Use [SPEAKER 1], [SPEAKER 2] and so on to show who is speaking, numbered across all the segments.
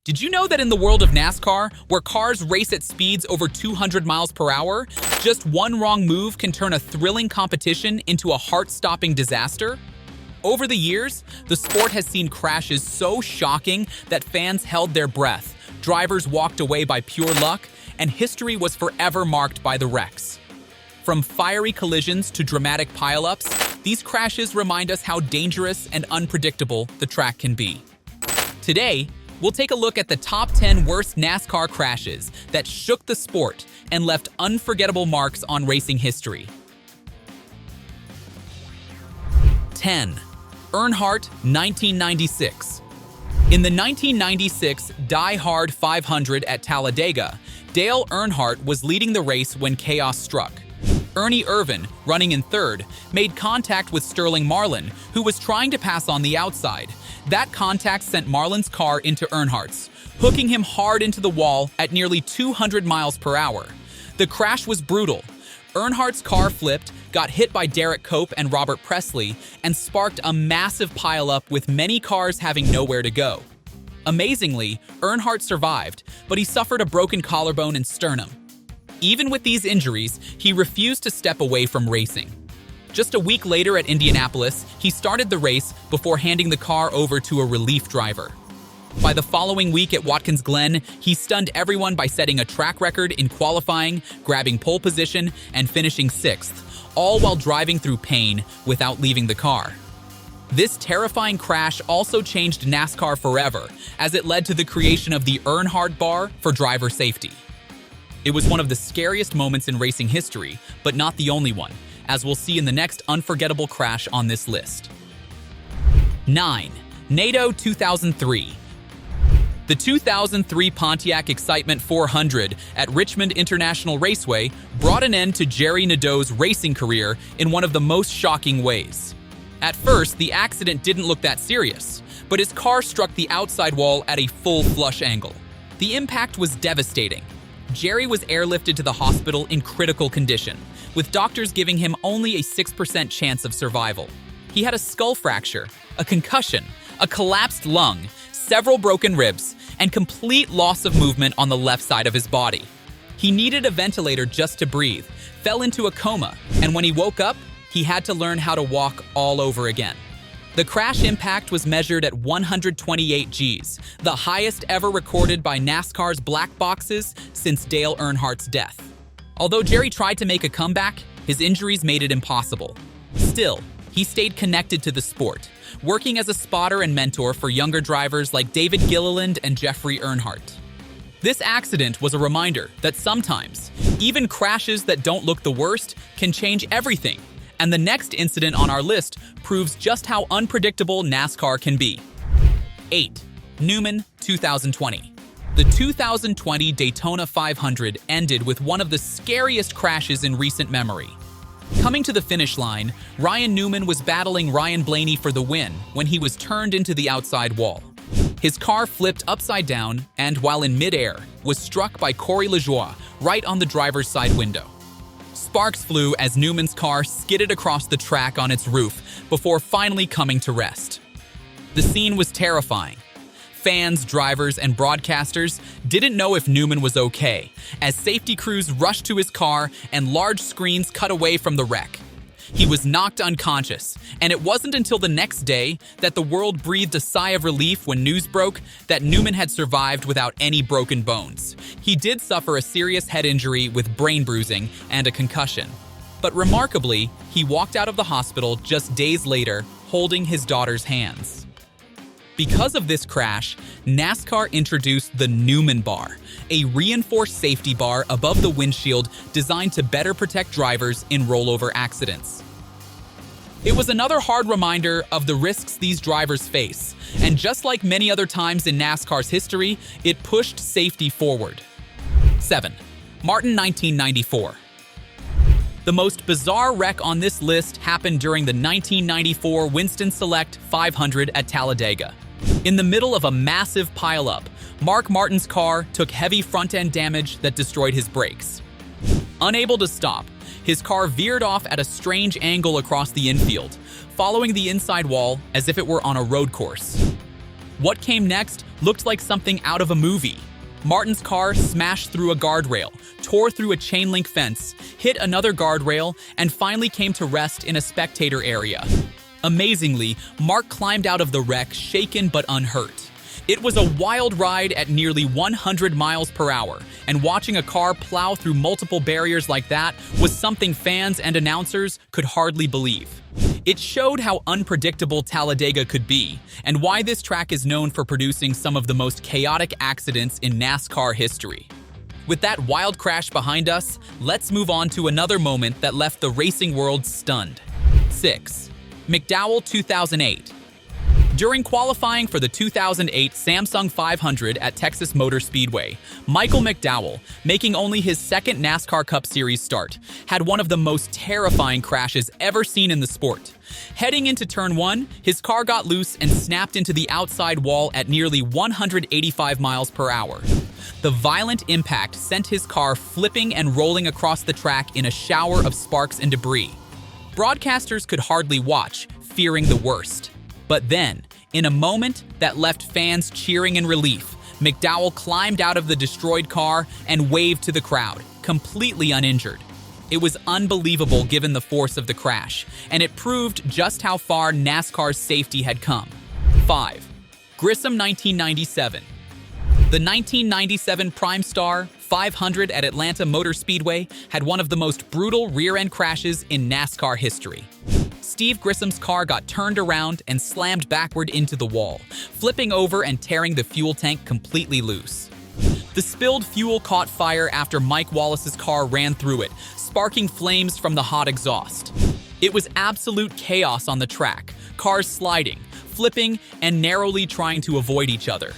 [SPEAKER 1] Did you know that in the world of NASCAR, where cars race at speeds over 200 miles per hour, just one wrong move can turn a thrilling competition into a heart-stopping disaster? Over the years, the sport has seen crashes so shocking that fans held their breath, drivers walked away by pure luck, and history was forever marked by the wrecks. From fiery collisions to dramatic pileups, these crashes remind us how dangerous and unpredictable the track can be. Today, we'll take a look at the top 10 worst NASCAR crashes that shook the sport and left unforgettable marks on racing history. 10. Earnhardt, 1996. In the 1996 Die Hard 500 at Talladega, Dale Earnhardt was leading the race when chaos struck. Ernie Irvan, running in third, made contact with Sterling Marlin, who was trying to pass on the outside. That contact sent Marlin's car into Earnhardt's, hooking him hard into the wall at nearly 200 miles per hour. The crash was brutal. Earnhardt's car flipped, got hit by Derek Cope and Robert Presley, and sparked a massive pileup with many cars having nowhere to go. Amazingly, Earnhardt survived, but he suffered a broken collarbone and sternum. Even with these injuries, he refused to step away from racing. Just a week later at Indianapolis, he started the race before handing the car over to a relief driver. By the following week at Watkins Glen, he stunned everyone by setting a track record in qualifying, grabbing pole position, and finishing 6th, all while driving through pain without leaving the car. This terrifying crash also changed NASCAR forever, as it led to the creation of the Earnhardt Bar for driver safety. It was one of the scariest moments in racing history, but not the only one, as we'll see in the next unforgettable crash on this list. 9. Nadeau 2003. The 2003 Pontiac Excitement 400 at Richmond International Raceway brought an end to Jerry Nadeau's racing career in one of the most shocking ways. At first, the accident didn't look that serious, but his car struck the outside wall at a full flush angle. The impact was devastating. Jerry was airlifted to the hospital in critical condition, with doctors giving him only a 6% chance of survival. He had a skull fracture, a concussion, a collapsed lung, several broken ribs, and complete loss of movement on the left side of his body. He needed a ventilator just to breathe, fell into a coma, and when he woke up, he had to learn how to walk all over again. The crash impact was measured at 128 Gs, the highest ever recorded by NASCAR's black boxes since Dale Earnhardt's death. Although Jerry tried to make a comeback, his injuries made it impossible. Still, he stayed connected to the sport, working as a spotter and mentor for younger drivers like David Gilliland and Jeffrey Earnhardt. This accident was a reminder that sometimes, even crashes that don't look the worst can change everything. And the next incident on our list proves just how unpredictable NASCAR can be. 8. Newman 2020. The 2020 Daytona 500 ended with one of the scariest crashes in recent memory. Coming to the finish line, Ryan Newman was battling Ryan Blaney for the win when he was turned into the outside wall. His car flipped upside down and, while in midair, was struck by Corey LaJoie right on the driver's side window. Sparks flew as Newman's car skidded across the track on its roof before finally coming to rest. The scene was terrifying. Fans, drivers, and broadcasters didn't know if Newman was okay, as safety crews rushed to his car and large screens cut away from the wreck. He was knocked unconscious, and it wasn't until the next day that the world breathed a sigh of relief when news broke that Newman had survived without any broken bones. He did suffer a serious head injury with brain bruising and a concussion. But remarkably, he walked out of the hospital just days later, holding his daughter's hands. Because of this crash, NASCAR introduced the Newman Bar, a reinforced safety bar above the windshield designed to better protect drivers in rollover accidents. It was another hard reminder of the risks these drivers face, and just like many other times in NASCAR's history, it pushed safety forward. 7. Martin 1994. The most bizarre wreck on this list happened during the 1994 Winston Select 500 at Talladega. In the middle of a massive pileup, Mark Martin's car took heavy front-end damage that destroyed his brakes. Unable to stop, his car veered off at a strange angle across the infield, following the inside wall as if it were on a road course. What came next looked like something out of a movie. Martin's car smashed through a guardrail, tore through a chain link fence, hit another guardrail, and finally came to rest in a spectator area. Amazingly, Mark climbed out of the wreck shaken but unhurt. It was a wild ride at nearly 100 miles per hour, and watching a car plow through multiple barriers like that was something fans and announcers could hardly believe. It showed how unpredictable Talladega could be, and why this track is known for producing some of the most chaotic accidents in NASCAR history. With that wild crash behind us, let's move on to another moment that left the racing world stunned. 6. McDowell 2008. During qualifying for the 2008 Samsung 500 at Texas Motor Speedway, Michael McDowell, making only his second NASCAR Cup Series start, had one of the most terrifying crashes ever seen in the sport. Heading into Turn 1, his car got loose and snapped into the outside wall at nearly 185 miles per hour. The violent impact sent his car flipping and rolling across the track in a shower of sparks and debris. Broadcasters could hardly watch, fearing the worst. But then, in a moment that left fans cheering in relief, McDowell climbed out of the destroyed car and waved to the crowd, completely uninjured. It was unbelievable given the force of the crash, and it proved just how far NASCAR's safety had come. 5. Grissom 1997. The 1997 Prime Star 500 at Atlanta Motor Speedway had one of the most brutal rear-end crashes in NASCAR history. Steve Grissom's car got turned around and slammed backward into the wall, flipping over and tearing the fuel tank completely loose. The spilled fuel caught fire after Mike Wallace's car ran through it, sparking flames from the hot exhaust. It was absolute chaos on the track, cars sliding, flipping, and narrowly trying to avoid each other.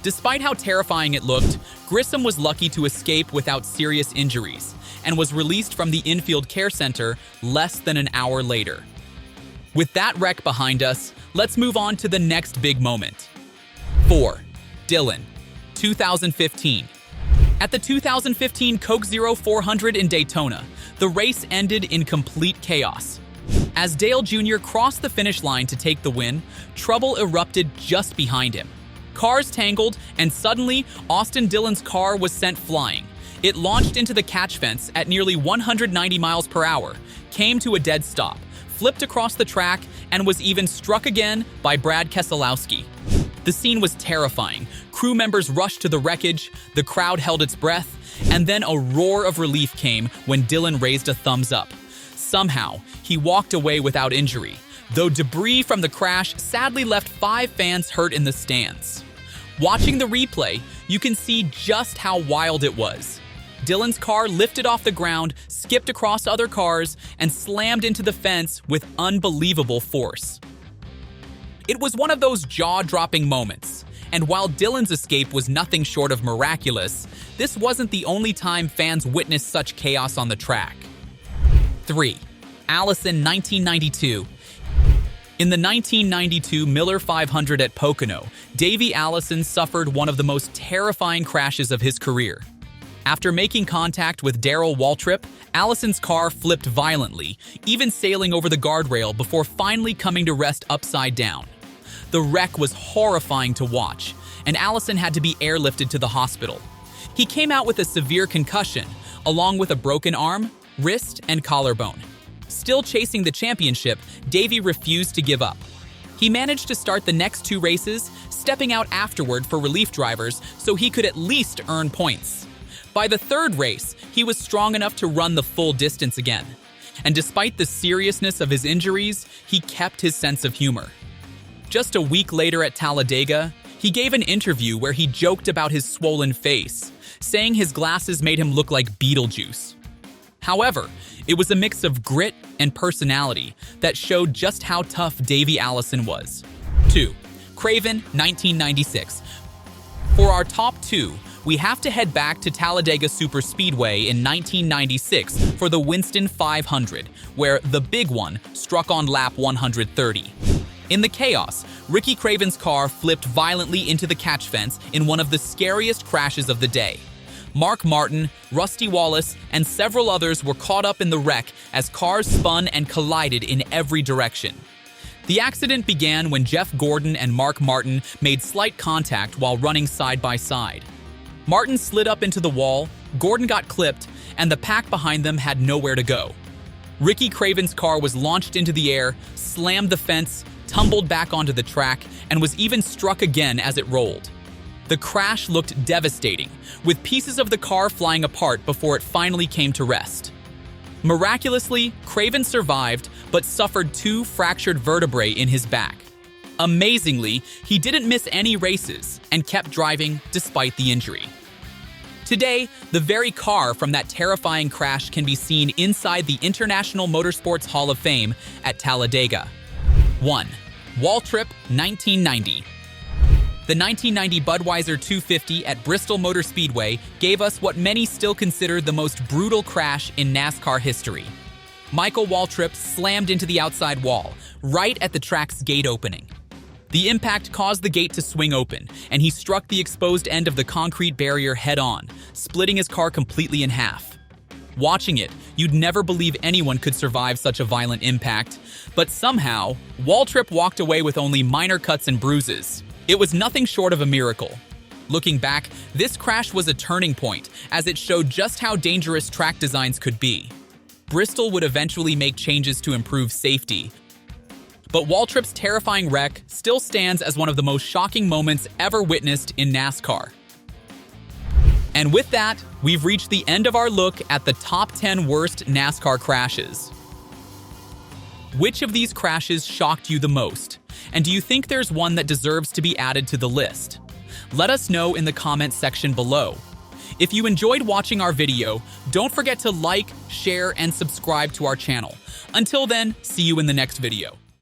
[SPEAKER 1] Despite how terrifying it looked, Grissom was lucky to escape without serious injuries and was released from the infield care center less than an hour later. With that wreck behind us, let's move on to the next big moment. 4. Dillon, 2015. At the 2015 Coke Zero 400 in Daytona, the race ended in complete chaos. As Dale Jr. crossed the finish line to take the win, trouble erupted just behind him. Cars tangled, and suddenly, Austin Dillon's car was sent flying. It launched into the catch fence at nearly 190 miles per hour, came to a dead stop, flipped across the track, and was even struck again by Brad Keselowski. The scene was terrifying. Crew members rushed to the wreckage, the crowd held its breath, and then a roar of relief came when Dillon raised a thumbs up. Somehow, he walked away without injury, though debris from the crash sadly left 5 fans hurt in the stands. Watching the replay, you can see just how wild it was. Dillon's car lifted off the ground, skipped across other cars, and slammed into the fence with unbelievable force. It was one of those jaw-dropping moments, and while Dillon's escape was nothing short of miraculous, this wasn't the only time fans witnessed such chaos on the track. 3. Allison 1992. In the 1992 Miller 500 at Pocono, Davey Allison suffered one of the most terrifying crashes of his career. After making contact with Michael Waltrip, Allison's car flipped violently, even sailing over the guardrail before finally coming to rest upside down. The wreck was horrifying to watch, and Allison had to be airlifted to the hospital. He came out with a severe concussion, along with a broken arm, wrist, and collarbone. Still chasing the championship, Davey refused to give up. He managed to start the next 2 races, stepping out afterward for relief drivers so he could at least earn points. By the 3rd race, he was strong enough to run the full distance again. And despite the seriousness of his injuries, he kept his sense of humor. Just a week later at Talladega, he gave an interview where he joked about his swollen face, saying his glasses made him look like Beetlejuice. However, it was a mix of grit and personality that showed just how tough Davey Allison was. 2. Craven 1996. For our top 2, we have to head back to Talladega Superspeedway in 1996 for the Winston 500, where the big one struck on lap 130. In the chaos, Ricky Craven's car flipped violently into the catch fence in one of the scariest crashes of the day. Mark Martin, Rusty Wallace, and several others were caught up in the wreck as cars spun and collided in every direction. The accident began when Jeff Gordon and Mark Martin made slight contact while running side by side. Martin slid up into the wall, Gordon got clipped, and the pack behind them had nowhere to go. Ricky Craven's car was launched into the air, slammed the fence, tumbled back onto the track, and was even struck again as it rolled. The crash looked devastating, with pieces of the car flying apart before it finally came to rest. Miraculously, Craven survived, but suffered 2 fractured vertebrae in his back. Amazingly, he didn't miss any races and kept driving despite the injury. Today, the very car from that terrifying crash can be seen inside the International Motorsports Hall of Fame at Talladega. 1. Waltrip, 1990. The 1990 Budweiser 250 at Bristol Motor Speedway gave us what many still consider the most brutal crash in NASCAR history. Michael Waltrip slammed into the outside wall, right at the track's gate opening. The impact caused the gate to swing open, and he struck the exposed end of the concrete barrier head-on, splitting his car completely in half. Watching it, you'd never believe anyone could survive such a violent impact, but somehow, Waltrip walked away with only minor cuts and bruises. It was nothing short of a miracle. Looking back, this crash was a turning point, as it showed just how dangerous track designs could be. Bristol would eventually make changes to improve safety, but Waltrip's terrifying wreck still stands as one of the most shocking moments ever witnessed in NASCAR. And with that, we've reached the end of our look at the top 10 worst NASCAR crashes. Which of these crashes shocked you the most? And do you think there's one that deserves to be added to the list? Let us know in the comments section below. If you enjoyed watching our video, don't forget to like, share, and subscribe to our channel. Until then, see you in the next video.